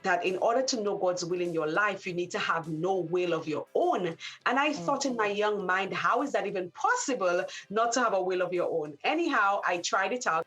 that in order to know God's will in your life, you need to have no will of your own. And I thought in my young mind, how is that even possible not to have a will of your own? Anyhow, I tried it out.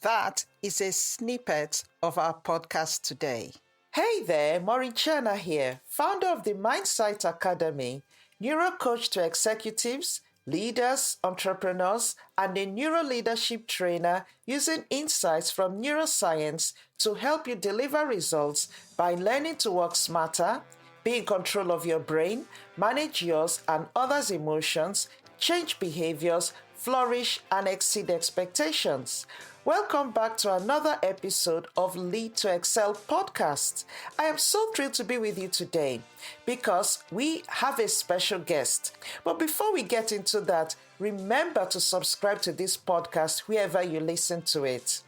That is a snippet of our podcast today. Hey there, Maureen Chana here, founder of the Mindsight Academy, neuro coach to executives, leaders, entrepreneurs, and a neuro leadership trainer using insights from neuroscience to help you deliver results by learning to work smarter, be in control of your brain, manage yours and others' emotions, change behaviors, flourish, and exceed expectations. Welcome back to another episode of Lead to Excel podcast. I am so thrilled to be with you today because we have a special guest. But before we get into that, remember to subscribe to this podcast wherever you listen to it,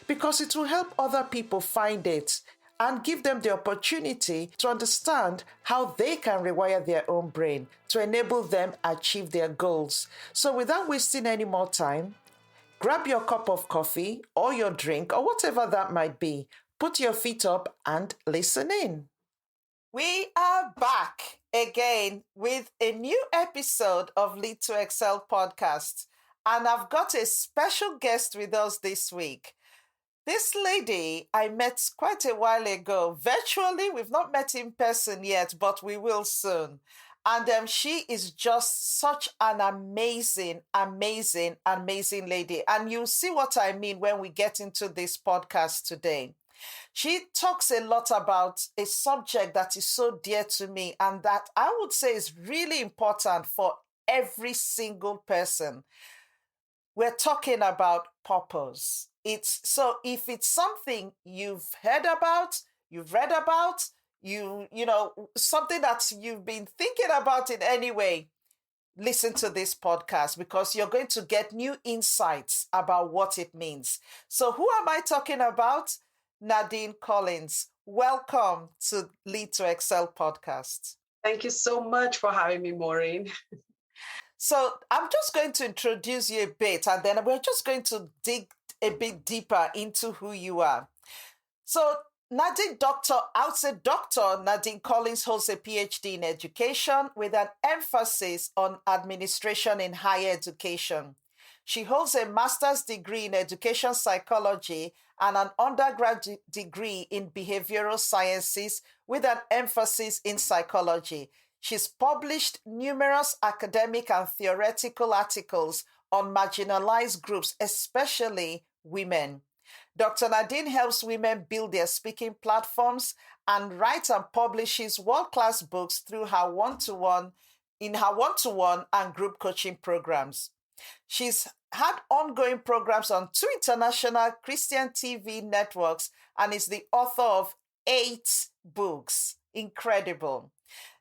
because it will help other people find it and give them the opportunity to understand how they can rewire their own brain to enable them achieve their goals. So without wasting any more time, grab your cup of coffee or your drink or whatever that might be. Put your feet up and listen in. We are back again with a new episode of Lead to Excel podcast. And I've got a special guest with us this week. This lady I met quite a while ago. Virtually, we've not met in person yet, but we will soon. And she is just such an amazing lady. And you'll see what I mean when we get into this podcast today. She talks a lot about a subject that is so dear to me and that I would say is really important for every single person. We're talking about purpose. If it's something you've heard about, you've read about, you know, something that you've been thinking about in any way, listen to this podcast because you're going to get new insights about what it means. So who am I talking about? Nadine Collins. Welcome to Lead to Excel podcast. Thank you so much for having me, Maureen. So I'm just going to introduce you a bit and then we're just going to dig a bit deeper into who you are. So Nadine Nadine Collins holds a PhD in education with an emphasis on administration in higher education. She holds a master's degree in education psychology and an undergraduate degree in behavioral sciences with an emphasis in psychology. She's published numerous academic and theoretical articles on marginalized groups, especially women. Dr. Nadine helps women build their speaking platforms and writes and publishes world-class books through her one-to-one and group coaching programs. She's had ongoing programs on 2 international Christian TV networks and is the author of 8 books. Incredible.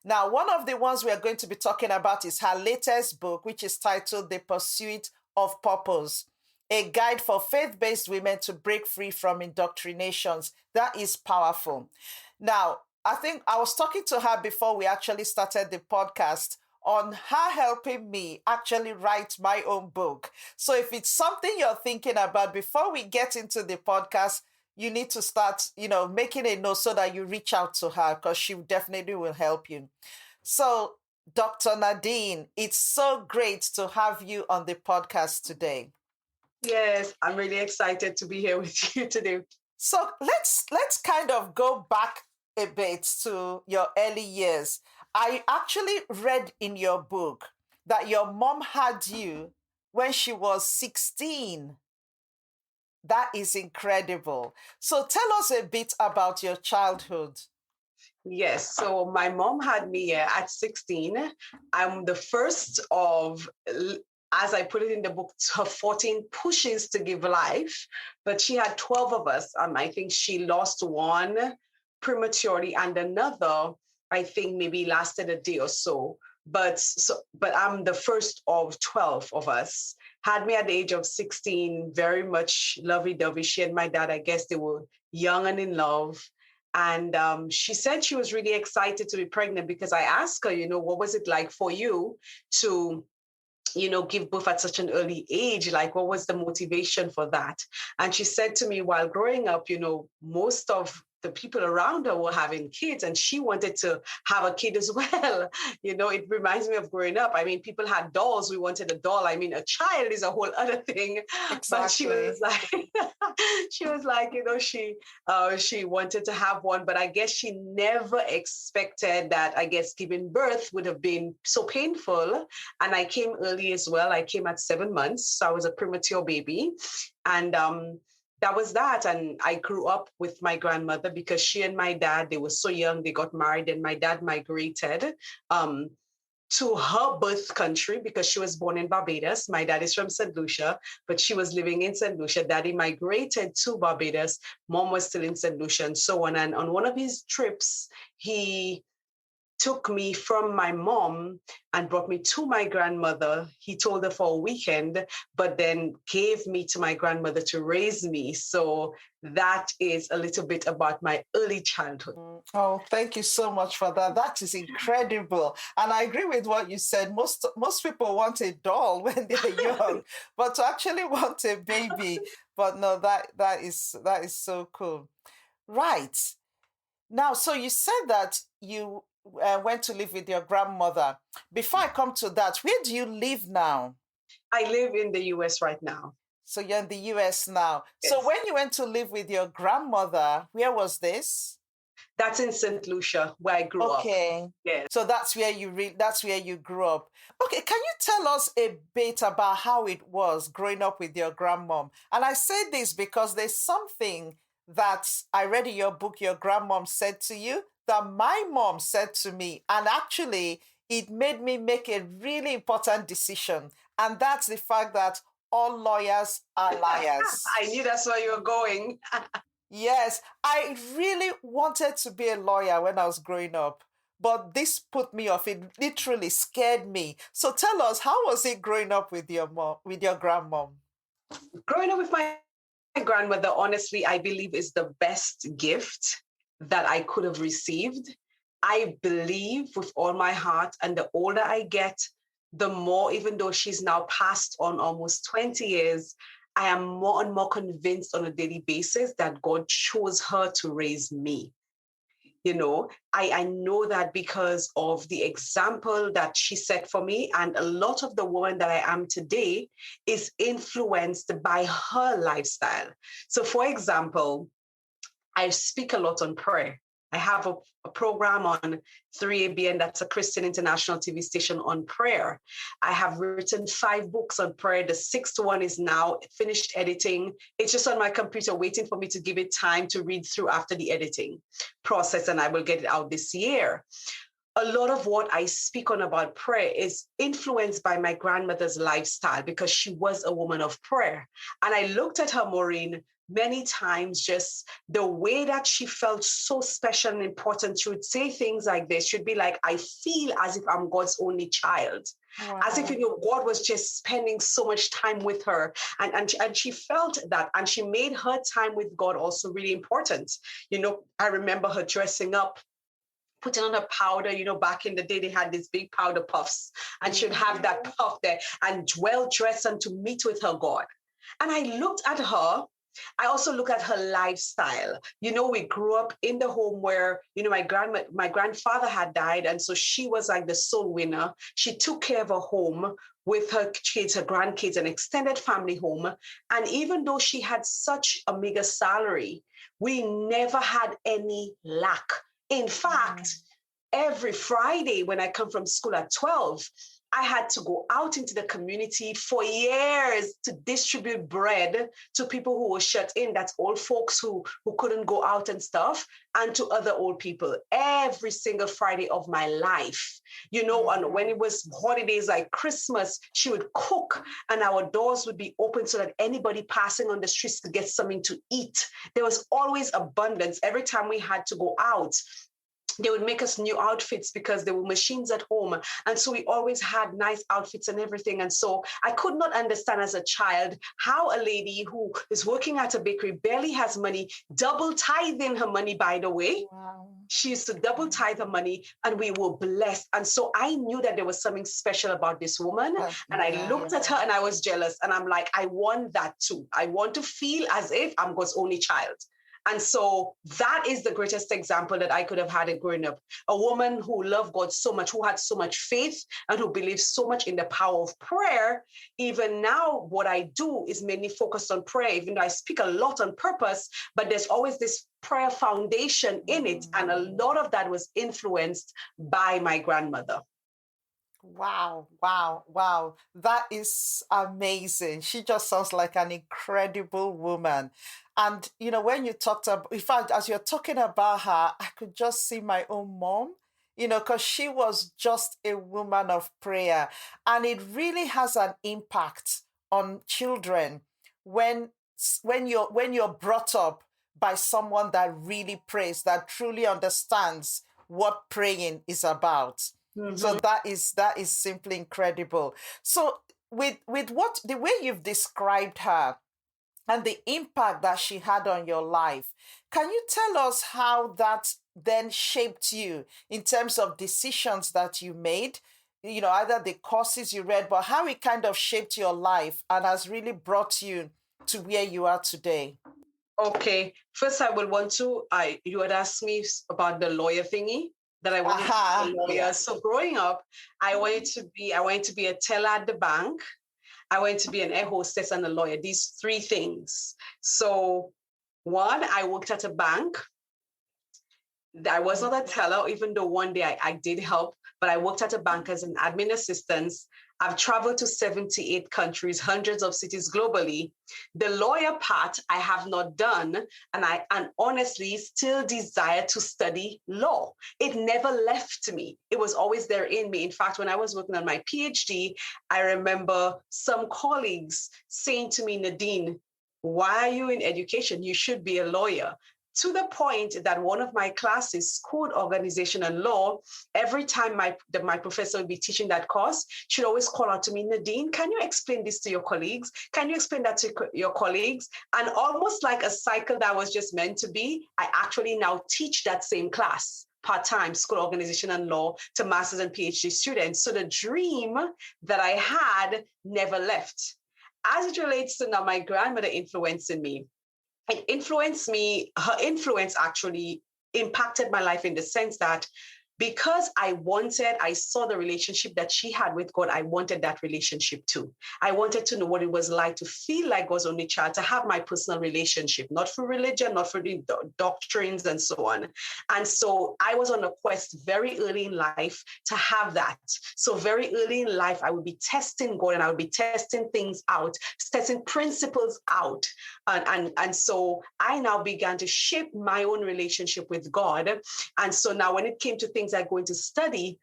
Now, one of the ones we are going to be talking about is her latest book, which is titled The Pursuit of Purpose, a guide for faith-based women to break free from indoctrinations. That is powerful. Now, I think I was talking to her before we actually started the podcast on her helping me actually write my own book. So if it's something you're thinking about before we get into the podcast, you need to start, making a note so that you reach out to her because she definitely will help you. So Dr. Nadine, it's so great to have you on the podcast today. Yes, I'm really excited to be here with you today. So let's kind of go back a bit to your early years. I actually read in your book that your mom had you when she was 16. That is incredible. So tell us a bit about your childhood. Yes, so my mom had me at 16. I'm the first of, as I put it in the book, 14 pushes to give life, but she had 12 of us. I think she lost one prematurely and another, I think maybe lasted a day or so. But I'm the first of 12 of us. Had me at the age of 16, very much lovey-dovey. She and my dad, I guess they were young and in love. And she said she was really excited to be pregnant because I asked her, what was it like for you to, give birth at such an early age? Like, what was the motivation for that? And she said to me, while growing up, most of the people around her were having kids and she wanted to have a kid as well. It reminds me of growing up. I mean, people had dolls. We wanted a doll. I mean, a child is a whole other thing. But she was Exactly. like, she wanted to have one, but I guess she never expected that, I guess, giving birth would have been so painful. And I came early as well. I came at 7 months. So I was a premature baby. And that was that. And I grew up with my grandmother because she and my dad, they were so young, they got married, and my dad migrated to her birth country because she was born in Barbados. My dad is from St. Lucia, but she was living in St. Lucia. Daddy migrated to Barbados. Mom was still in St. Lucia and so on. And on one of his trips, he took me from my mom and brought me to my grandmother. He told her for a weekend, but then gave me to my grandmother to raise me. So that is a little bit about my early childhood. Oh, thank you so much for that. That is incredible. And I agree with what you said. Most people want a doll when they're young, but to actually want a baby. But no, that is so cool. Right. Now, so you said that you went to live with your grandmother. Before I come to that, where do you live now? I live in the US right now. So you're in the US now. Yes. So when you went to live with your grandmother, where was this? That's in St. Lucia, where I grew up. Okay. Yes. So that's where you grew up. Okay, can you tell us a bit about how it was growing up with your grandmom? And I say this because there's something that I read in your book your grandmom said to you that my mom said to me, and actually it made me make a really important decision. And that's the fact that all lawyers are liars. I knew that's where you were going. Yes, I really wanted to be a lawyer when I was growing up, but this put me off. It literally scared me. So tell us, how was it growing up with your mom, with your grandmom? Growing up with my grandmother, honestly, I believe is the best gift that I could have received. I believe with all my heart, and the older I get, the more, even though she's now passed on almost 20 years, I am more and more convinced on a daily basis that God chose her to raise me. I know that because of the example that she set for me, and a lot of the woman that I am today is influenced by her lifestyle. So, for example, I speak a lot on prayer. I have a program on 3ABN, that's a Christian International TV station, on prayer. I have written 5 books on prayer. The 6th one is now finished editing. It's just on my computer waiting for me to give it time to read through after the editing process, and I will get it out this year. A lot of what I speak on about prayer is influenced by my grandmother's lifestyle because she was a woman of prayer. And I looked at her, Maureen, many times, just the way that she felt so special and important. She would say things like this. She'd be like, I feel as if I'm God's only child. Wow. As if, God was just spending so much time with her. And she felt that. And she made her time with God also really important. I remember her dressing up, putting on a powder. Back in the day, they had these big powder puffs. And she'd have that puff there and well dressed and to meet with her God. And I looked at her. I also look at her lifestyle. We grew up in the home where, my grandfather had died. And so she was like the sole winner. She took care of her home with her kids, her grandkids, an extended family home. And even though she had such a meager salary, we never had any lack. In fact, every Friday when I come from school at 12, I had to go out into the community for years to distribute bread to people who were shut in. That's old folks who couldn't go out and stuff, and to other old people every single Friday of my life. And when it was holidays like Christmas, she would cook and our doors would be open so that anybody passing on the streets could get something to eat. There was always abundance. Every time we had to go out, they would make us new outfits because there were machines at home. And so we always had nice outfits and everything. And so I could not understand as a child how a lady who is working at a bakery, barely has money, double tithing her money, by the way. Wow. She used to double tithe her money, and we were blessed. And so I knew that there was something special about this woman. And I looked at her and I was jealous. And I'm like, I want that too. I want to feel as if I'm God's only child. And so that is the greatest example that I could have had growing up. A woman who loved God so much, who had so much faith, and who believed so much in the power of prayer. Even now, what I do is mainly focused on prayer, even though I speak a lot on purpose, but there's always this prayer foundation in it. And a lot of that was influenced by my grandmother. Wow, wow, wow. That is amazing. She just sounds like an incredible woman. And, when you talked about, in fact, as you're talking about her, I could just see my own mom, because she was just a woman of prayer. And it really has an impact on children when when you're brought up by someone that really prays, that truly understands what praying is about. So Mm-hmm. that is simply incredible. So with what the way you've described her and the impact that she had on your life, can you tell us how that then shaped you in terms of decisions that you made? Either the courses you read, but how it kind of shaped your life and has really brought you to where you are today. Okay. First, I would want to. You had asked me about the lawyer thingy that I wanted to be Aha, a lawyer. yeah. So growing up, I wanted to be a teller at the bank. I wanted to be an air hostess and a lawyer. These three things. So one, I worked at a bank. I was not a teller, even though one day I did help, but I worked at a bank as an admin assistant. I've traveled to 78 countries, hundreds of cities globally. The lawyer part I have not done, and honestly still desire to study law. It never left me. It was always there in me. In fact, when I was working on my PhD, I remember some colleagues saying to me, Nadine, why are you in education? You should be a lawyer, to the point that one of my classes, code organization and law, every time my professor would be teaching that course, she'd always call out to me, Nadine, can you explain this to your colleagues? Can you explain that to your colleagues? And almost like a cycle that was just meant to be, I actually now teach that same class part-time, school organization and law, to master's and PhD students. So the dream that I had never left. As it relates to now my grandmother influencing me, it influenced me. Her influence actually impacted my life in the sense that because I saw the relationship that she had with God. I wanted that relationship too. I wanted to know what it was like to feel like God's only child, to have my personal relationship, not for religion, not for the doctrines and so on. And so I was on a quest very early in life to have that. So very early in life, I would be testing God and I would be testing things out, testing principles out. And so I now began to shape my own relationship with God. And so now when it came to things like going to study,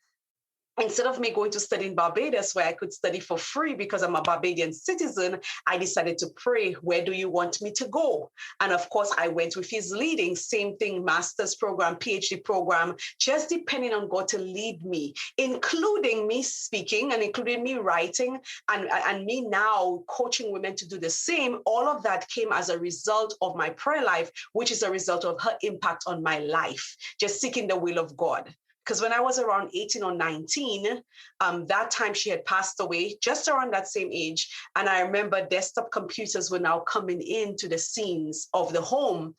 instead of me going to study in Barbados, where I could study for free because I'm a Barbadian citizen, I decided to pray, where do you want me to go? And of course, I went with his leading, same thing, master's program, PhD program, just depending on God to lead me, including me speaking and including me writing and me now coaching women to do the same. All of that came as a result of my prayer life, which is a result of her impact on my life, just seeking the will of God. Because when I was around 18 or 19, that time she had passed away, just around that same age. And I remember desktop computers were now coming into the scenes of the home.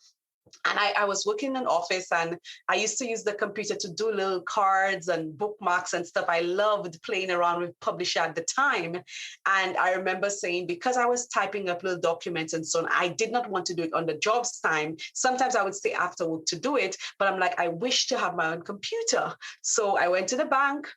And I was working in an office and I used to use the computer to do little cards and bookmarks and stuff. I loved playing around with Publisher at the time. And I remember saying, because I was typing up little documents and so on, I did not want to do it on the job's time. Sometimes I would stay after work to do it, but I'm like, I wish to have my own computer. So I went to the bank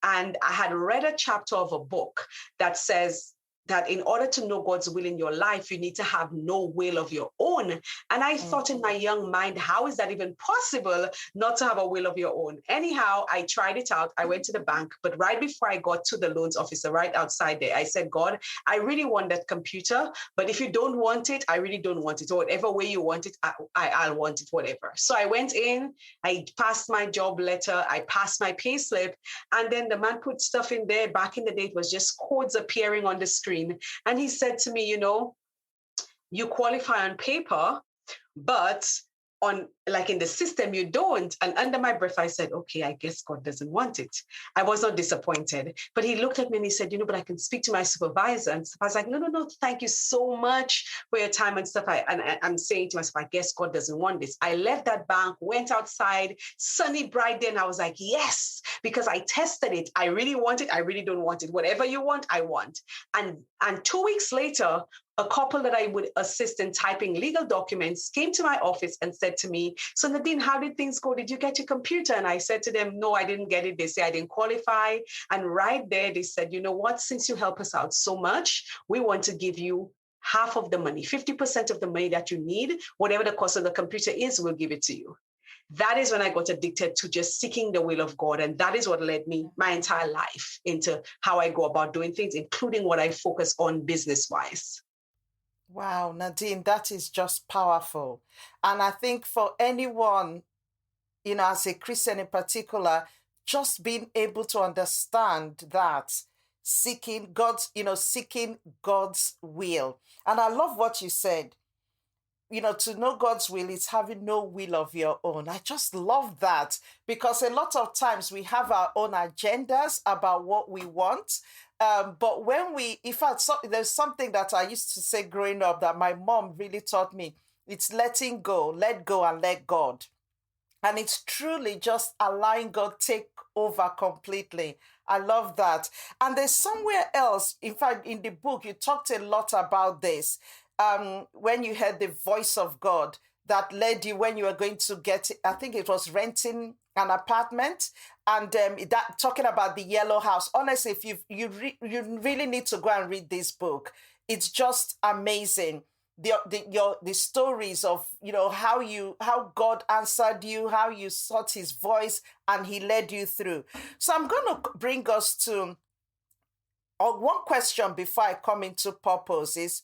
and I had read a chapter of a book that says, that in order to know God's will in your life, you need to have no will of your own. And I thought in my young mind, how is that even possible not to have a will of your own? Anyhow, I tried it out. I went to the bank, but right before I got to the loans officer, right outside there, I said, God, I really want that computer, but if you don't want it, I really don't want it. Or whatever way you want it, I'll want it, whatever. So I went in, I passed my job letter, I passed my pay slip, and then the man put stuff in there. Back in the day, it was just codes appearing on the screen. And he said to me, you qualify on paper, but on like in the system you don't. And under my breath I said, okay, I guess God doesn't want it. I was not disappointed, but he looked at me and he said, but I can speak to my supervisor. And I was like, no, thank you so much for your time and stuff. I'm saying to myself, I guess God doesn't want this. I left that bank, went outside, sunny bright day, and I was like, yes, because I tested it. I really want it. I really don't want it. Whatever you want, I want. And 2 weeks later, a couple that I would assist in typing legal documents came to my office and said to me, so Nadine, how did things go? Did you get your computer? And I said to them, no, I didn't get it. They say I didn't qualify. And right there, they said, you know what? Since you help us out so much, we want to give you half of the money, 50% of the money that you need, whatever the cost of the computer is, we'll give it to you. That is when I got addicted to just seeking the will of God. And that is what led me my entire life into how I go about doing things, including what I focus on business-wise. Wow, Nadine, that is just powerful. And I think for anyone, as a Christian in particular, just being able to understand that seeking God's will. And I love what you said. To know God's will is having no will of your own. I just love that, because a lot of times we have our own agendas about what we want. But there's something that I used to say growing up that my mom really taught me. It's letting go, let go and let God. And it's truly just allowing God take over completely. I love that. And there's somewhere else, in fact, in the book, you talked a lot about this. When you heard the voice of God that led you when you were going to get, I think it was renting an apartment, and that talking about the yellow house. Honestly, if you really need to go and read this book. It's just amazing. The stories of how God answered you, how you sought His voice, and He led you through. So I'm going to bring us to one question before I come into purpose is,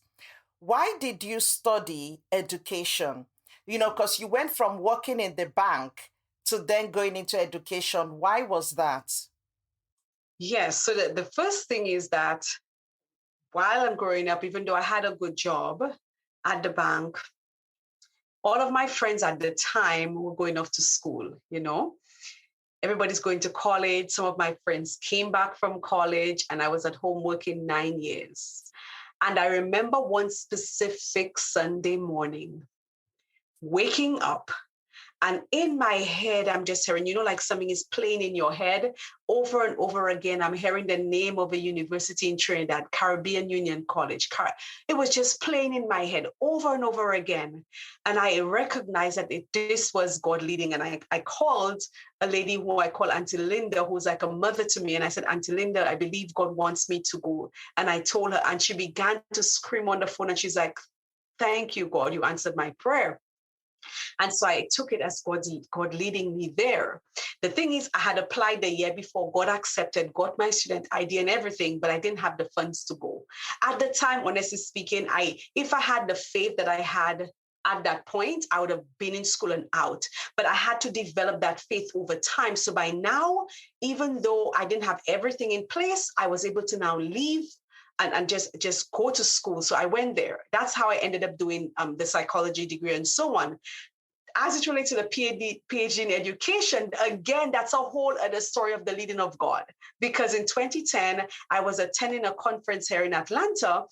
why did you study education? Because you went from working in the bank to then going into education. Why was that? Yes. So the first thing is that while I'm growing up, even though I had a good job at the bank, all of my friends at the time were going off to school, Everybody's going to college. Some of my friends came back from college, and I was at home working 9 years. And I remember one specific Sunday morning, waking up, and in my head, I'm just hearing, like something is playing in your head over and over again. I'm hearing the name of a university in Trinidad, Caribbean Union College. It was just playing in my head over and over again. And I recognized that this was God leading. And I called a lady who I call Auntie Linda, who's like a mother to me. And I said, Auntie Linda, I believe God wants me to go. And I told her, and she began to scream on the phone. And she's like, thank you, God, you answered my prayer. And so I took it as God leading me there. The thing is, I had applied the year before, God accepted, got my student ID and everything, but I didn't have the funds to go. At the time, honestly speaking, if I had the faith that I had at that point, I would have been in school and out. But I had to develop that faith over time. So by now, even though I didn't have everything in place, I was able to now leave and just go to school. So I went there. That's how I ended up doing the psychology degree and so on. As it relates to the PhD in education, again, that's a whole other story of the leading of God. Because in 2010, I was attending a conference here in Atlanta,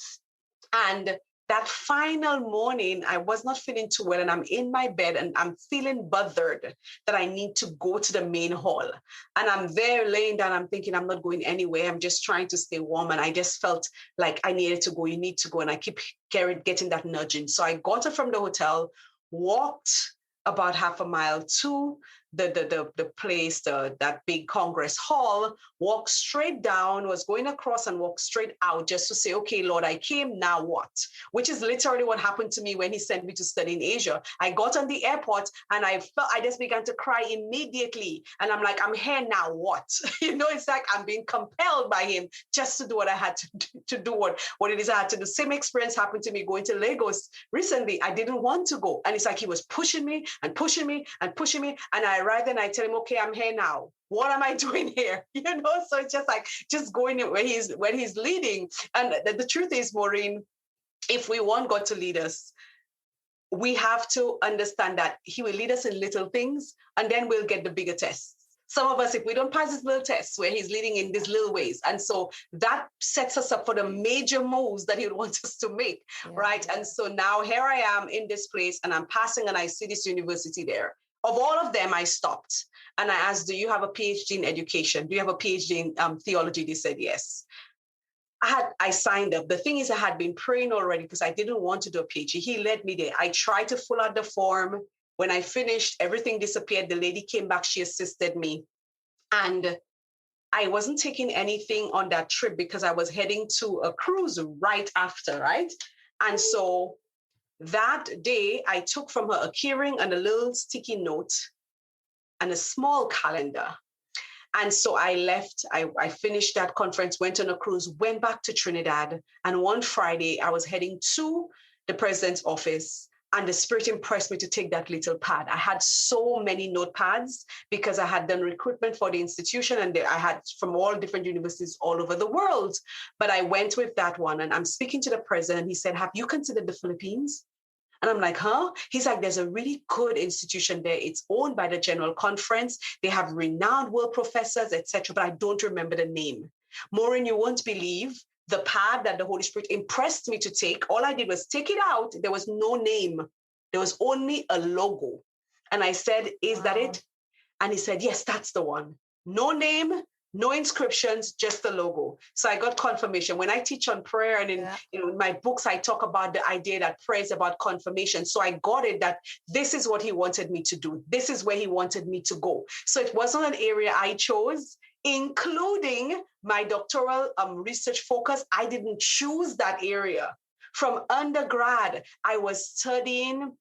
and that final morning, I was not feeling too well, and I'm in my bed and I'm feeling bothered that I need to go to the main hall. And I'm there laying down, I'm thinking I'm not going anywhere. I'm just trying to stay warm. And I just felt like I needed to go. You need to go. And I keep getting that nudging. So I got up from the hotel, walked about half a mile to the place, that big Congress hall, walked straight down, was going across and walked straight out just to say, okay, Lord, I came, now what? Which is literally what happened to me when He sent me to study in Asia. I got on the airport and I just began to cry immediately. And I'm like, I'm here now, what? It's like I'm being compelled by Him just to do what I had to do, what it is I had to do. Same experience happened to me going to Lagos recently. I didn't want to go. And it's like He was pushing me and pushing me and pushing me. And I arrived and I tell Him, okay, I'm here now. What am I doing here? So it's just like, just going where he's leading. And the truth is, Maureen, if we want God to lead us, we have to understand that he will lead us in little things, and then we'll get the bigger tests. Some of us, if we don't pass this little tests where he's leading in these little ways, and so that sets us up for the major moves that he would want us to make, right? And so now here I am in this place, and I'm passing, and I see this university there. Of all of them, I stopped and I asked, do you have a PhD in education? Do you have a PhD in theology? They said yes. I signed up. The thing is, I had been praying already because I didn't want to do a PhD. He led me there. I tried to fill out the form. When I finished, everything disappeared. The lady came back. She assisted me. And I wasn't taking anything on that trip because I was heading to a cruise right after, right? And so that day, I took from her a keyring and a little sticky note and a small calendar. And so I left, I finished that conference, went on a cruise, went back to Trinidad. And one Friday, I was heading to the president's office, and the Spirit impressed me to take that little pad. I had so many notepads because I had done recruitment for the institution, and I had from all different universities all over the world. But I went with that one, and I'm speaking to the president. He said, have you considered the Philippines? And I'm like, huh? He's like, there's a really good institution there. It's owned by the General Conference. They have renowned world professors, etc. But I don't remember the name. Maureen, you won't believe the pad that the Holy Spirit impressed me to take. All I did was take it out. There was no name. There was only a logo. And I said, is that it? And he said, yes, that's the one. No name, no inscriptions, just the logo. So I got confirmation. When I teach on prayer and in my books, I talk about the idea that prayer is about confirmation. So I got it that this is what he wanted me to do. This is where he wanted me to go. So it wasn't an area I chose, including my doctoral research focus. I didn't choose that area. From undergrad, I was studying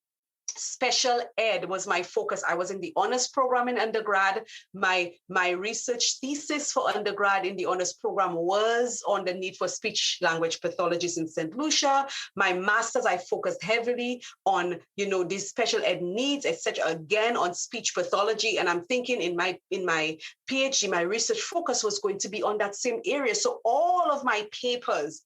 special ed was my focus. I was in the honors program in undergrad. My research thesis for undergrad in the honors program was on the need for speech language pathologists in St. Lucia. My master's, I focused heavily on, these special ed needs, etc. Again, on speech pathology. And I'm thinking in my PhD, my research focus was going to be on that same area. So all of my papers,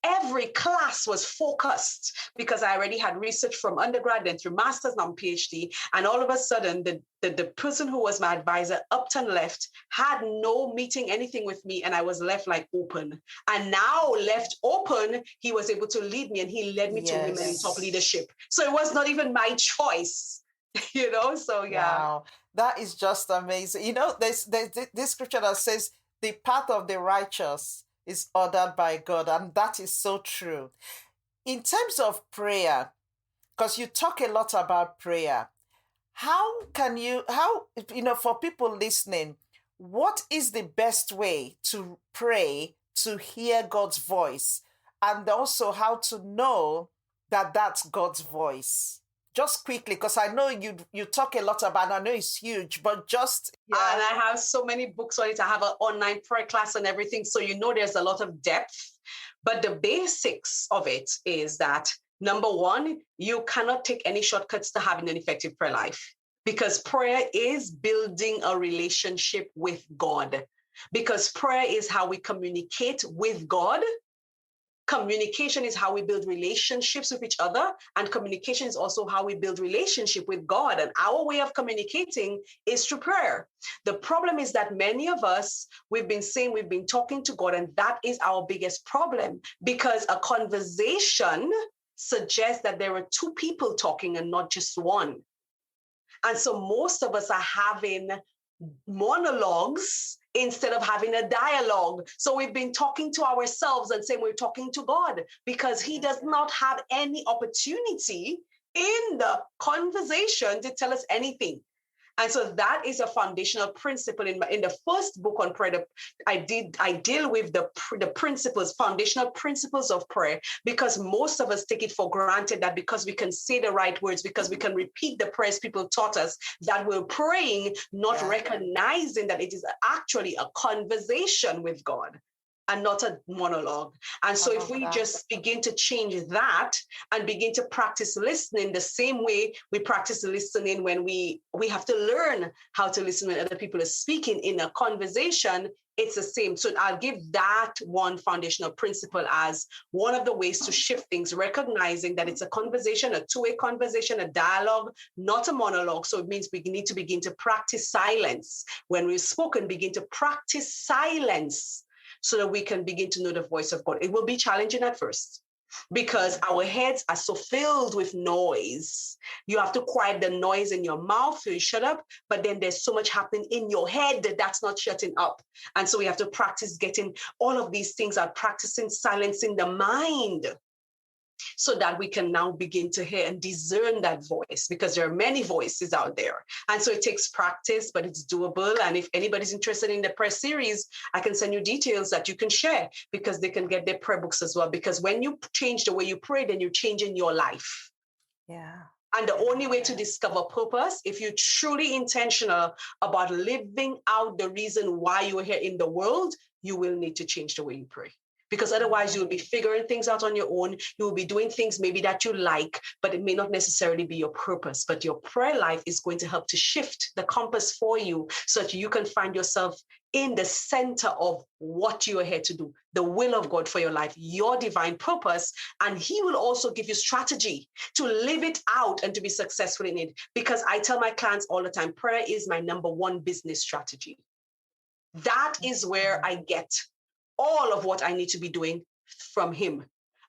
every class was focused because I already had research from undergrad, then through master's, now PhD. And all of a sudden, the person who was my advisor upped and left, had no meeting, anything with me. And I was left like open. And now left open, he was able to lead me, and he led me to women in top leadership. So it was not even my choice, so yeah. Wow, that is just amazing. There's this scripture that says the path of the righteous is ordered by God. And that is so true. In terms of prayer, because you talk a lot about prayer, for people listening, what is the best way to pray to hear God's voice? And also how to know that that's God's voice? Just quickly, because I know you talk a lot about it. I know it's huge, but just... Yeah. And I have so many books on it. I have an online prayer class and everything. So there's a lot of depth. But the basics of it is that, number one, you cannot take any shortcuts to having an effective prayer life, because prayer is building a relationship with God. Because prayer is how we communicate with God. Communication is how we build relationships with each other, and communication is also how we build relationship with God. And our way of communicating is through prayer. The problem is that many of us, we've been talking to God, and that is our biggest problem, because a conversation suggests that there are two people talking and not just one. And so most of us are having monologues instead of having a dialogue. So we've been talking to ourselves and saying we're talking to God, because he does not have any opportunity in the conversation to tell us anything. And so that is a foundational principle in the first book on prayer. I deal with the foundational principles of prayer, because most of us take it for granted that because we can say the right words, because we can repeat the prayers people taught us, that we're praying, not recognizing that it is actually a conversation with God and not a monologue. And so if we just begin to change that and begin to practice listening the same way we practice listening when we have to learn how to listen when other people are speaking in a conversation, it's the same. So I'll give that one foundational principle as one of the ways to shift things, recognizing that it's a conversation, a two-way conversation, a dialogue, not a monologue. So it means we need to begin to practice silence. When we've spoken, begin to practice silence so that we can begin to know the voice of God. It will be challenging at first, because our heads are so filled with noise. You have to quiet the noise in your mouth, so you shut up, but then there's so much happening in your head that's not shutting up. And so we have to practice getting all of these things out, practicing silencing the mind, so that we can now begin to hear and discern that voice, because there are many voices out there. And so it takes practice, but it's doable. And if anybody's interested in the prayer series, I can send you details that you can share, because they can get their prayer books as well. Because when you change the way you pray, then you're changing your life. Yeah. And the only way to discover purpose, if you're truly intentional about living out the reason why you're here in the world, you will need to change the way you pray. Because otherwise you'll be figuring things out on your own. You will be doing things maybe that you like, but it may not necessarily be your purpose. But your prayer life is going to help to shift the compass for you, so that you can find yourself in the center of what you are here to do, the will of God for your life, your divine purpose. And he will also give you strategy to live it out and to be successful in it. Because I tell my clients all the time, prayer is my number one business strategy. That is where I get all of what I need to be doing from him.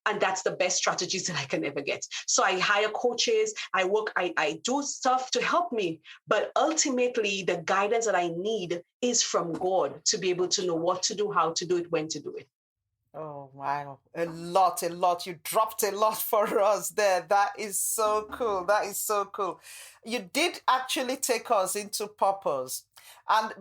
And that's the best strategies that I can ever get. So I hire coaches, I do stuff to help me. But ultimately, the guidance that I need is from God, to be able to know what to do, how to do it, when to do it. Oh, wow. A lot. You dropped a lot for us there. That is so cool. That is so cool. You did actually take us into purpose. And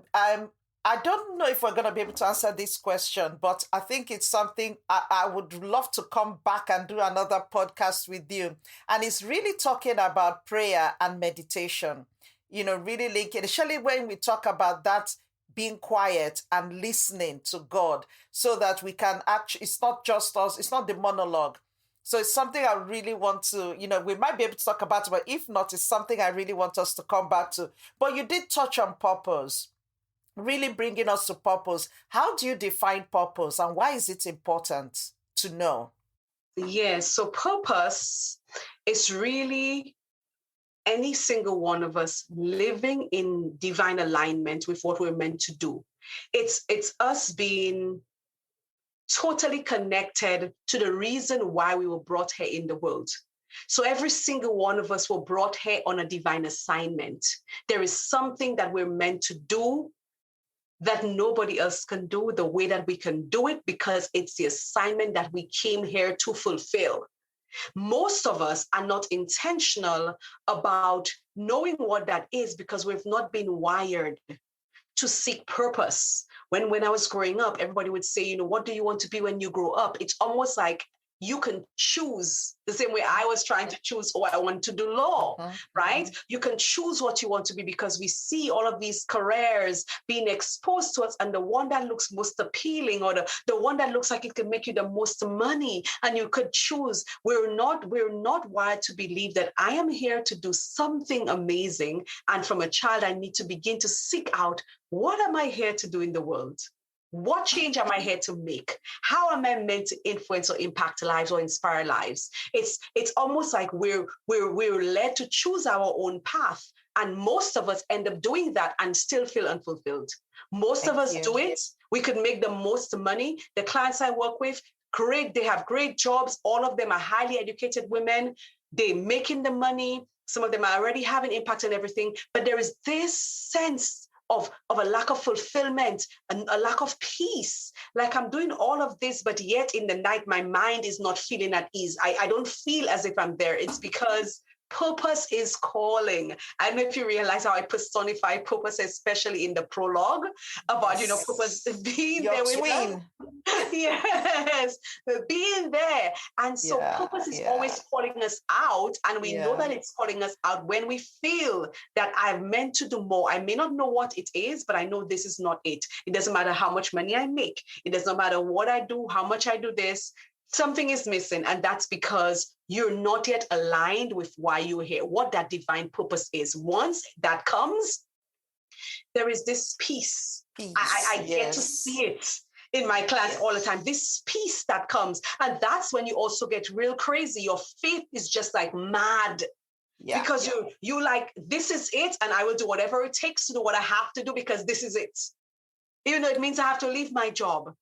I don't know if we're going to be able to answer this question, but I think it's something I would love to come back and do another podcast with you. And it's really talking about prayer and meditation, really linking, especially when we talk about that, being quiet and listening to God, so that we can actually, it's not just us, it's not the monologue. So it's something I really want to, we might be able to talk about it, but if not, it's something I really want us to come back to. But you did touch on purpose, really bringing us to purpose. How do you define purpose, and why is it important to know? Yes, so purpose is really any single one of us living in divine alignment with what we're meant to do. It's us being totally connected to the reason why we were brought here in the world. So every single one of us were brought here on a divine assignment. There is something that we're meant to do that nobody else can do the way that we can do it, because it's the assignment that we came here to fulfill. Most of us are not intentional about knowing what that is, because we've not been wired to seek purpose. When I was growing up, everybody would say, what do you want to be when you grow up? It's almost like you can choose, the same way I was trying to choose, I want to do law, right? You can choose what you want to be, because we see all of these careers being exposed to us, and the one that looks most appealing, or the one that looks like it can make you the most money, and you could choose. We're not wired to believe that I am here to do something amazing, and from a child I need to begin to seek out, what am I here to do in the world? What change am I here to make? How am I meant to influence or impact lives or inspire lives? It's almost like we're led to choose our own path. And most of us end up doing that and still feel unfulfilled. Most of us do it. We could make the most money. The clients I work with, great, they have great jobs. All of them are highly educated women. They're making the money. Some of them are already having impact on everything. But there is this sense of a lack of fulfillment and a lack of peace. Like, I'm doing all of this, but yet in the night, my mind is not feeling at ease. I don't feel as if I'm there. It's because purpose is calling. I don't know if you realize how I personify purpose, especially in the prologue, about, purpose being Your there with twin. Yes, being there. And so purpose is always calling us out. And we know that it's calling us out when we feel that I'm meant to do more. I may not know what it is, but I know this is not it. It doesn't matter how much money I make. It doesn't matter what I do, how much I do this. Something is missing, and that's because you're not yet aligned with why you're here, what that divine purpose is. Once that comes, there is this peace Peace. I get to see it in my class all the time. This peace that comes. And that's when you also get real crazy. Your faith is just like mad. Yeah. Because you like, this is it, and I will do whatever it takes to do what I have to do because this is it. Even though it means I have to leave my job.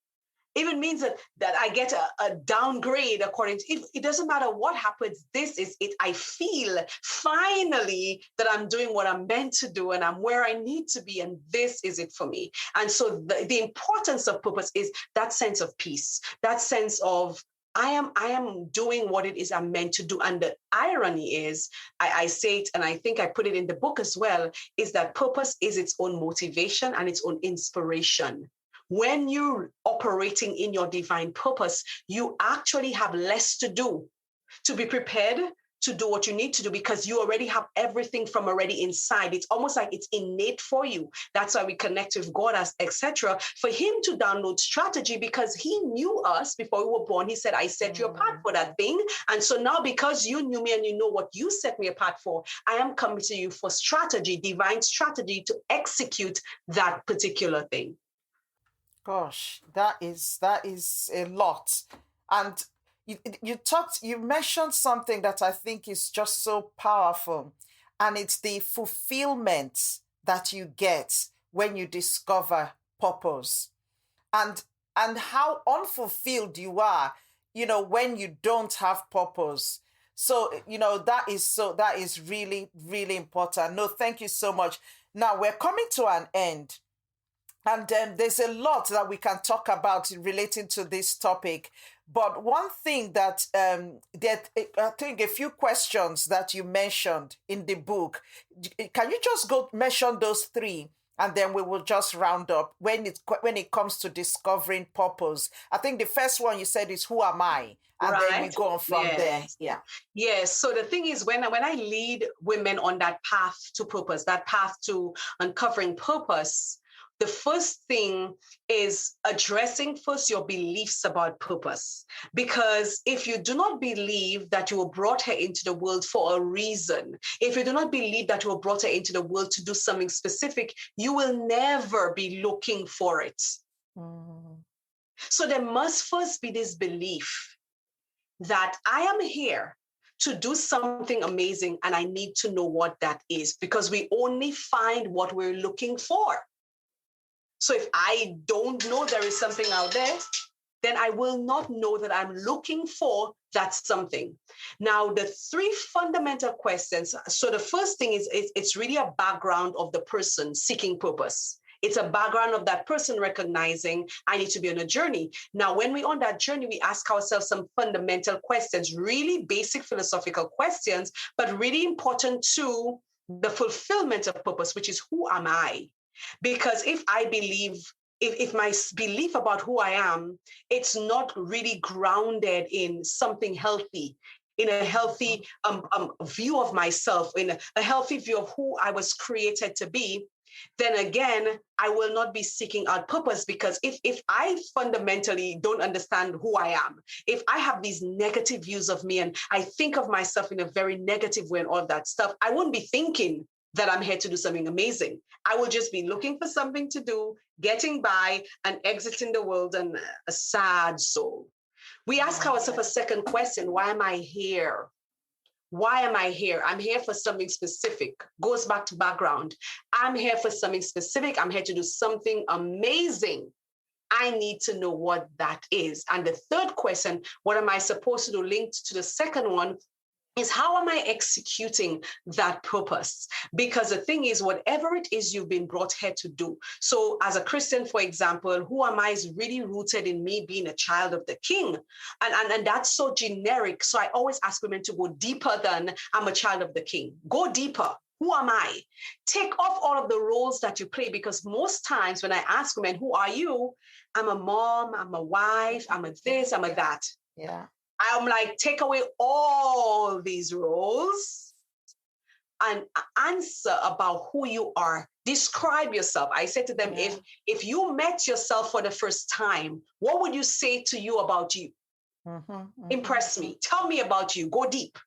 Even means that I get a downgrade according to, it doesn't matter what happens, this is it. I feel finally that I'm doing what I'm meant to do and I'm where I need to be, and this is it for me. And so the importance of purpose is that sense of peace, that sense of I am doing what it is I'm meant to do. And the irony is, I say it, and I think I put it in the book as well, is that purpose is its own motivation and its own inspiration. When you're operating in your divine purpose, you actually have less to do to be prepared to do what you need to do because you already have everything from already inside. It's almost like it's innate for you. That's why we connect with God, as etc. For him to download strategy because he knew us before we were born. He said, I set you apart for that thing. And so now because you knew me and you know what you set me apart for, I am coming to you for strategy, divine strategy to execute that particular thing. Gosh, that is a lot. And you mentioned something that I think is just so powerful, and it's the fulfillment that you get when you discover purpose, and how unfulfilled you are, when you don't have purpose. So, that is really, really important. No, thank you so much. Now we're coming to an end. And there's a lot that we can talk about relating to this topic. But one thing that I think a few questions that you mentioned in the book, can you just go mention those three? And then we will just round up when it comes to discovering purpose. I think the first one you said is, who am I? And then we go on from there. Yeah. Yes. So the thing is, when I lead women on that path to purpose, that path to uncovering purpose, the first thing is addressing first your beliefs about purpose. Because if you do not believe that you were brought here into the world for a reason, if you do not believe that you were brought here into the world to do something specific, you will never be looking for it. Mm. So there must first be this belief that I am here to do something amazing and I need to know what that is, because we only find what we're looking for. So if I don't know there is something out there, then I will not know that I'm looking for that something. Now, the three fundamental questions. So the first thing is it's really a background of the person seeking purpose. It's a background of that person recognizing I need to be on a journey. Now, when we're on that journey, we ask ourselves some fundamental questions, really basic philosophical questions, but really important to the fulfillment of purpose, which is who am I? Because if my belief about who I am, it's not really grounded in something healthy, in a healthy view of myself, in a healthy view of who I was created to be, then again, I will not be seeking out purpose. Because if I fundamentally don't understand who I am, if I have these negative views of me and I think of myself in a very negative way and all of that stuff, I won't be thinking that I'm here to do something amazing. I will just be looking for something to do, getting by, and exiting the world and a sad soul. We ask ourselves a second question: why am I here? Why am I here? I'm here for something specific. Goes back to background. I'm here for something specific. I'm here to do something amazing. I need to know what that is. And the third question, what am I supposed to do, linked to the second one, is how am I executing that purpose? Because the thing is, whatever it is you've been brought here to do. So as a Christian, for example, who am I is really rooted in me being a child of the King. And that's so generic. So I always ask women to go deeper than I'm a child of the King. Go deeper. Who am I? Take off all of the roles that you play, because most times when I ask women, who are you? I'm a mom, I'm a wife, I'm a this, I'm a that. Yeah. I'm like, take away all these roles and answer about who you are. Describe yourself. I said to them, if you met yourself for the first time, what would you say to you about you? Impress me. Tell me about you. Go deep.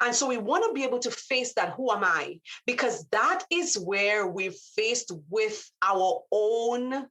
And so we want to be able to face that, who am I? Because that is where we're faced with our own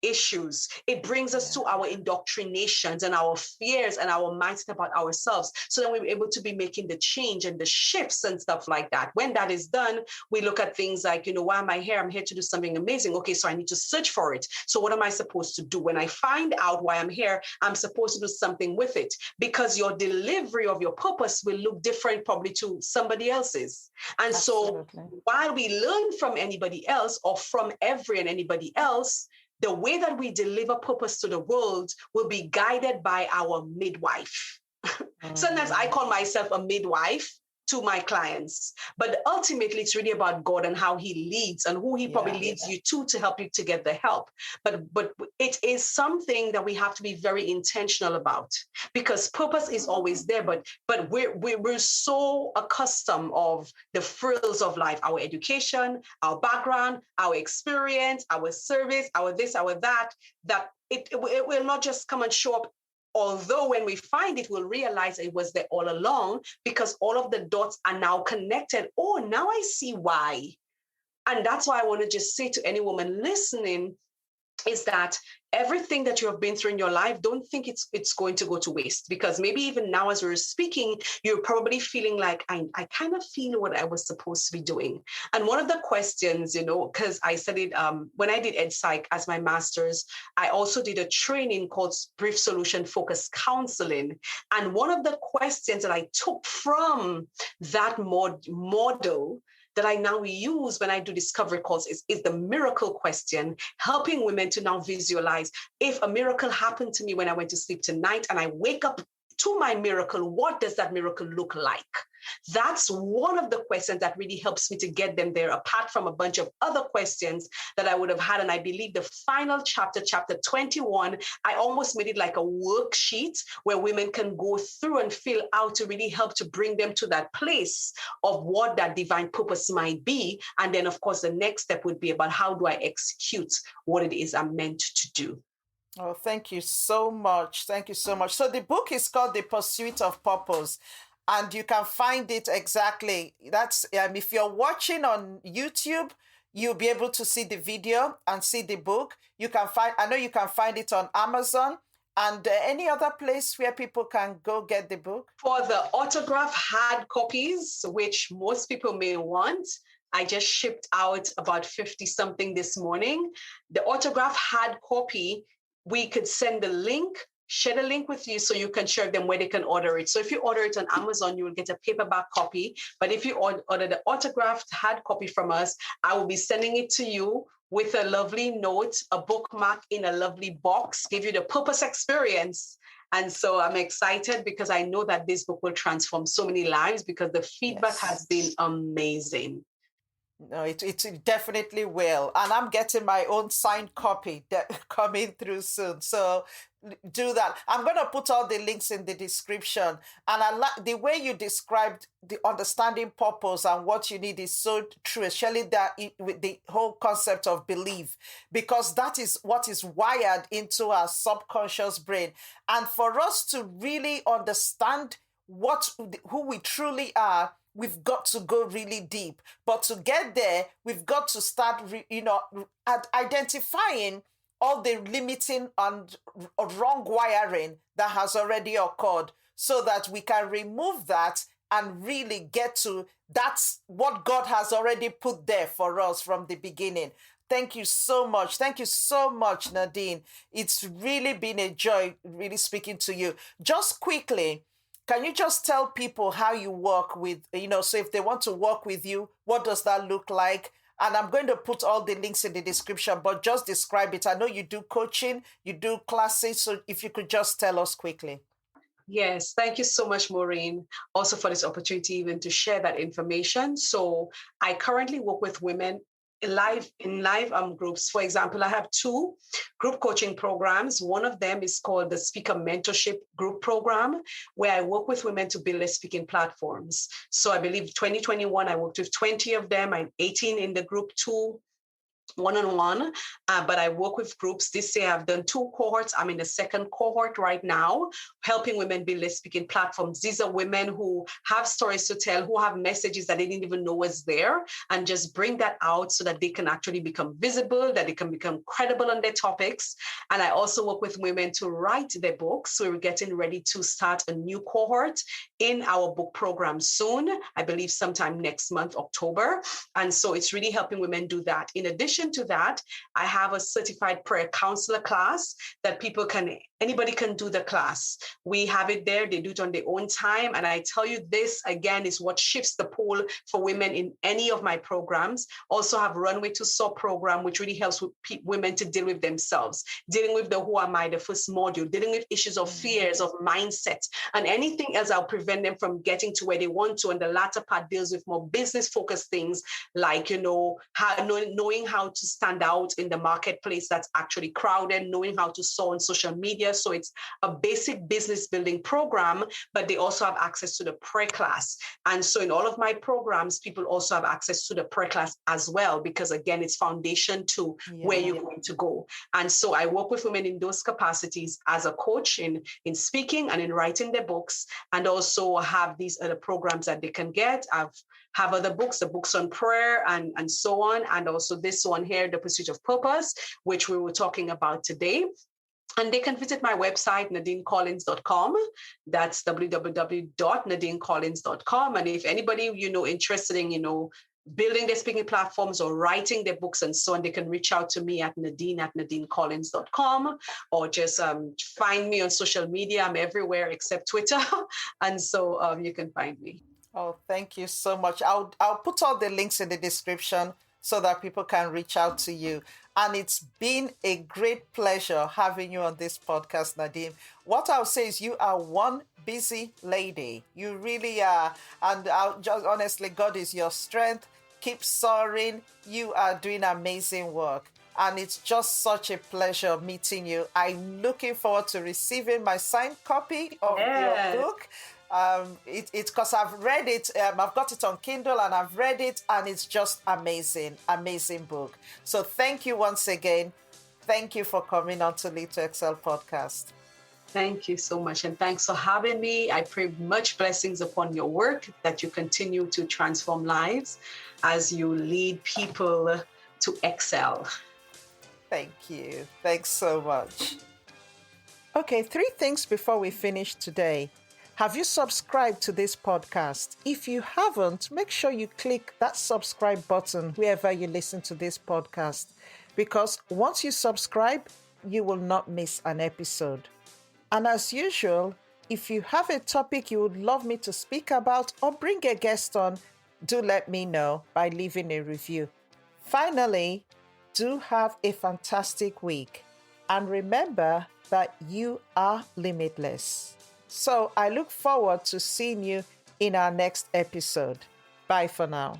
issues. It brings us to our indoctrinations and our fears and our mindset about ourselves. So then we're able to be making the change and the shifts and stuff like that. When that is done, we look at things like, why am I here? I'm here to do something amazing. Okay, so I need to search for it. So what am I supposed to do? When I find out why I'm here, I'm supposed to do something with it, because your delivery of your purpose will look different probably to somebody else's. And Absolutely. So while we learn from anybody else or from every and anybody else, the way that we deliver purpose to the world will be guided by our midwife. Sometimes I call myself a midwife to my clients, but ultimately it's really about God and how he leads and who he probably leads you to help you to get the help. But it is something that we have to be very intentional about, because purpose is always there, but we're so accustomed of the frills of life, our education, our background, our experience, our service, our this, our that it will not just come and show up. Although when we find it, we'll realize it was there all along, because all of the dots are now connected. Oh, now I see why. And that's why I want to just say to any woman listening is that everything that you have been through in your life, don't think it's going to go to waste, because maybe even now as we're speaking, you're probably feeling like, I kind of feel what I was supposed to be doing. And one of the questions, because I studied, when I did Ed Psych as my master's, I also did a training called Brief Solution Focused Counseling. And one of the questions that I took from that model that I now use when I do discovery calls is the miracle question, helping women to now visualize, if a miracle happened to me when I went to sleep tonight and I wake up to my miracle, what does that miracle look like? That's one of the questions that really helps me to get them there, apart from a bunch of other questions that I would have had. And I believe the final chapter 21, I almost made it like a worksheet where women can go through and fill out to really help to bring them to that place of what that divine purpose might be. And then, of course, the next step would be about how do I execute what it is I'm meant to do. Oh, thank you so much. Thank you so much. So the book is called The Pursuit of Purpose, and you can find it exactly. That's if you're watching on YouTube, you'll be able to see the video and see the book. I know you can find it on Amazon and any other place where people can go get the book. For the autograph hard copies, which most people may want, I just shipped out about 50 something this morning. The autograph hard copy, we could send the link, share the link with you so you can share them where they can order it. So if you order it on Amazon, you will get a paperback copy. But if you order the autographed hard copy from us, I will be sending it to you with a lovely note, a bookmark in a lovely box, give you the purpose experience. And so I'm excited because I know that this book will transform so many lives, because the feedback has been amazing. No, it definitely will. And I'm getting my own signed copy coming through soon. So do that. I'm going to put all the links in the description. And I like the way you described the understanding purpose and what you need is so true, especially with the whole concept of belief, because that is what is wired into our subconscious brain. And for us to really understand who we truly are, we've got to go really deep. But to get there, we've got to start, identifying all the limiting and wrong wiring that has already occurred, so that we can remove that and really get to that's what God has already put there for us from the beginning. Thank you so much. Thank you so much, Nadine. It's really been a joy really speaking to you. Just quickly, can you just tell people how you work with, so if they want to work with you, what does that look like? And I'm going to put all the links in the description, but just describe it. I know you do coaching, you do classes, so if you could just tell us quickly. Yes, thank you so much, Maureen, also for this opportunity even to share that information. So I currently work with women in live groups. For example, I have 2 group coaching programs. One of them is called the Speaker Mentorship Group Program, where I work with women to build their speaking platforms. So I believe 2021, I worked with 20 of them. I'm 18 in the group 2. one-on-one, but I work with groups. This year I've done 2 cohorts. I'm in the second cohort right now, helping women build their speaking platforms. These are women who have stories to tell, who have messages that they didn't even know was there, and just bring that out so that they can actually become visible, that they can become credible on their topics. And I also work with women to write their books. So we're getting ready to start a new cohort in our book program soon, I believe sometime next month, October. And so it's really helping women do that. In addition to that, I have a certified prayer counselor class that anybody can do the class. We have it there. They do it on their own time. And I tell you, this again is what shifts the pole for women in any of my programs. Also have Runway to Soar program, which really helps with women to deal with themselves, dealing with the who am I, the first module, dealing with issues of fears, of mindset, and anything else that'll prevent them from getting to where they want to. And the latter part deals with more business focused things like, knowing how to stand out in the marketplace that's actually crowded, knowing how to soar on social media. So it's a basic business building program, but they also have access to the prayer class. And so in all of my programs, people also have access to the prayer class as well, because again, it's foundation to where you're going to go. And so I work with women in those capacities as a coach in speaking and in writing their books, and also have these other programs that they can get. Have other books, the books on prayer and so on. And also this one here, The Pursuit of Purpose, which we were talking about today. And they can visit my website, nadinecollins.com. That's www.nadinecollins.com. And if anybody, interested in, building their speaking platforms or writing their books and so on, they can reach out to me at nadine@nadinecollins.com, or just find me on social media. I'm everywhere except Twitter. And so you can find me. Oh, thank you so much. I'll put all the links in the description so that people can reach out to you. And it's been a great pleasure having you on this podcast, Nadine. What I'll say is you are one busy lady. You really are. And honestly, God is your strength. Keep soaring. You are doing amazing work. And it's just such a pleasure meeting you. I'm looking forward to receiving my signed copy of your book. It's because I've read it. I've got it on Kindle and I've read it, and it's just amazing book. So thank you once again. Thank you for coming on to Lead to Excel podcast. Thank you so much, and thanks for having me. I pray much blessings upon your work, that you continue to transform lives as you lead people to excel. Thank you. Thanks so much. Okay, 3 things before we finish today. Have you subscribed to this podcast? If you haven't, make sure you click that subscribe button wherever you listen to this podcast, because once you subscribe, you will not miss an episode. And as usual, if you have a topic you would love me to speak about or bring a guest on, do let me know by leaving a review. Finally, do have a fantastic week. And remember that you are limitless. So I look forward to seeing you in our next episode. Bye for now.